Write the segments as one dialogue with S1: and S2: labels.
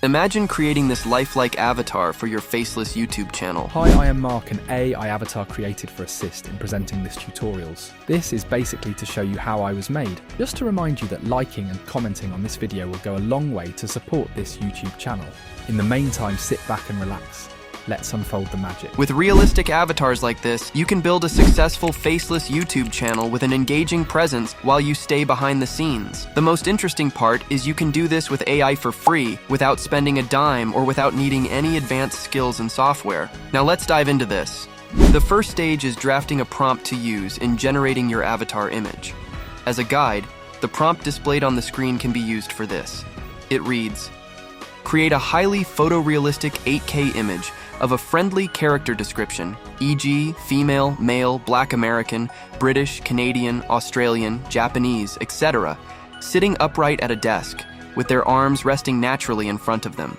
S1: Imagine creating this lifelike avatar for your Faceless YouTube channel.
S2: Hi, I am Mark, an AI avatar created for Assist in presenting this tutorials. This is basically to show you how I was made. Just to remind you that liking and commenting on this video will go a long way to support this YouTube channel. In the meantime, sit back and relax. Let's unfold the magic.
S1: With realistic avatars like this, you can build a successful faceless YouTube channel with an engaging presence while you stay behind the scenes. The most interesting part is you can do this with AI for free, without spending a dime or without needing any advanced skills and software. Now let's dive into this. The first stage is drafting a prompt to use in generating your avatar image. As a guide, the prompt displayed on the screen can be used for this. It reads, "Create a highly photorealistic 8K image of a friendly character description, e.g. female, male, black American, British, Canadian, Australian, Japanese, etc., sitting upright at a desk, with their arms resting naturally in front of them.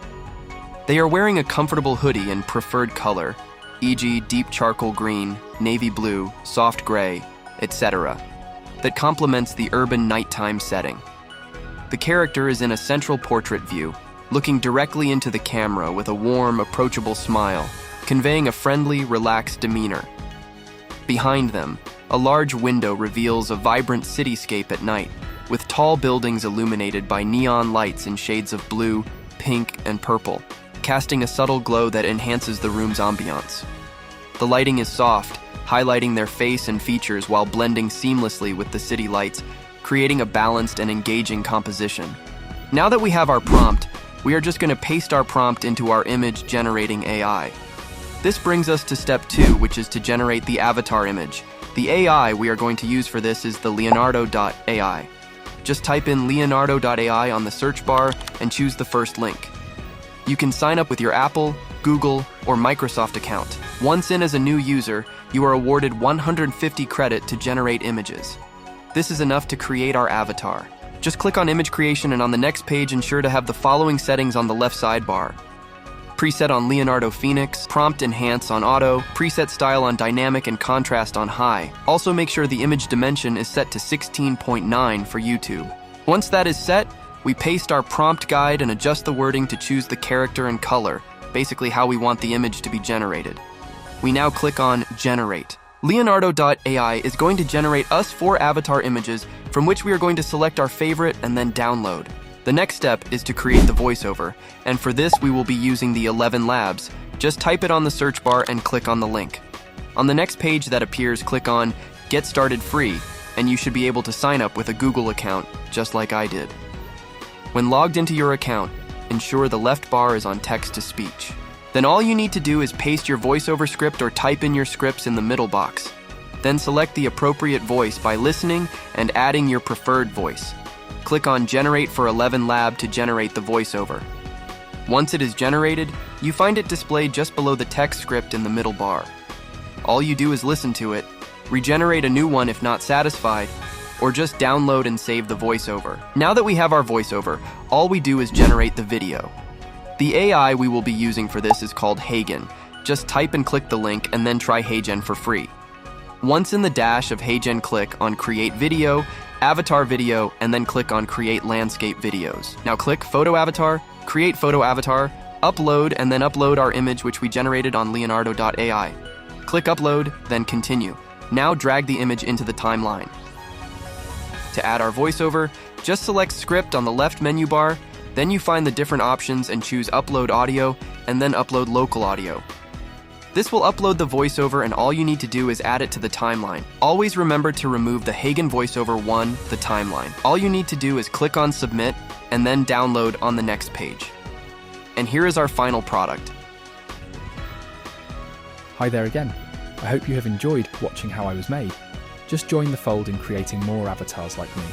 S1: They are wearing a comfortable hoodie in preferred color, e.g. deep charcoal green, navy blue, soft gray, etc., that complements the urban nighttime setting. The character is in a central portrait view, looking directly into the camera with a warm, approachable smile, conveying a friendly, relaxed demeanor. Behind them, a large window reveals a vibrant cityscape at night, with tall buildings illuminated by neon lights in shades of blue, pink, and purple, casting a subtle glow that enhances the room's ambiance. The lighting is soft, highlighting their face and features while blending seamlessly with the city lights, creating a balanced and engaging composition. Now that we have our prompt, we are just going to paste our prompt into our image generating AI. This brings us to step 2, which is to generate the avatar image. The AI we are going to use for this is the Leonardo.ai. Just type in Leonardo.ai on the search bar and choose the first link. You can sign up with your Apple, Google, or Microsoft account. Once in as a new user, you are awarded 150 credit to generate images. This is enough to create our avatar. Just click on image creation, and on the next page ensure to have the following settings on the left sidebar. Preset on Leonardo Phoenix, prompt enhance on auto, preset style on dynamic and contrast on high. Also make sure the image dimension is set to 16.9 for YouTube. Once that is set, we paste our prompt guide and adjust the wording to choose the character and color, basically how we want the image to be generated. We now click on generate. Leonardo.ai is going to generate us 4 avatar images from which we are going to select our favorite and then download. The next step is to create the voiceover, and for this we will be using the 11 Labs. Just type it on the search bar and click on the link. On the next page that appears, click on Get Started Free, and you should be able to sign up with a Google account, just like I did. When logged into your account, ensure the left bar is on text-to-speech. Then all you need to do is paste your voiceover script or type in your scripts in the middle box. Then select the appropriate voice by listening and adding your preferred voice. Click on Generate for 11 Lab to generate the voiceover. Once it is generated, you find it displayed just below the text script in the middle bar. All you do is listen to it, regenerate a new one if not satisfied, or just download and save the voiceover. Now that we have our voiceover, all we do is generate the video. The AI we will be using for this is called Hagen. Just type and click the link and then try Hagen for free. Once in the dash of Hagen, click on Create Video, Avatar Video, and then click on Create Landscape Videos. Now click Photo Avatar, Create Photo Avatar, Upload, and then upload our image which we generated on Leonardo.ai. Click Upload, then Continue. Now drag the image into the timeline. To add our voiceover, just select Script on the left menu bar. Then you find the different options and choose Upload Audio, and then Upload Local Audio. This will upload the voiceover, and all you need to do is add it to the timeline. Always remember to remove the Hagen voiceover 1, the timeline. All you need to do is click on Submit, and then download on the next page. And here is our final product.
S2: Hi there again. I hope you have enjoyed watching how I was made. Just join the fold in creating more avatars like me.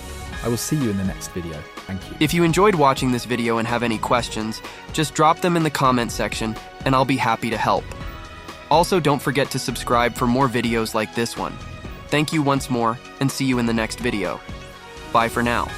S2: I will see you in the next video. Thank you.
S1: If you enjoyed watching this video and have any questions, just drop them in the comment section and I'll be happy to help. Also, don't forget to subscribe for more videos like this one. Thank you once more and see you in the next video. Bye for now.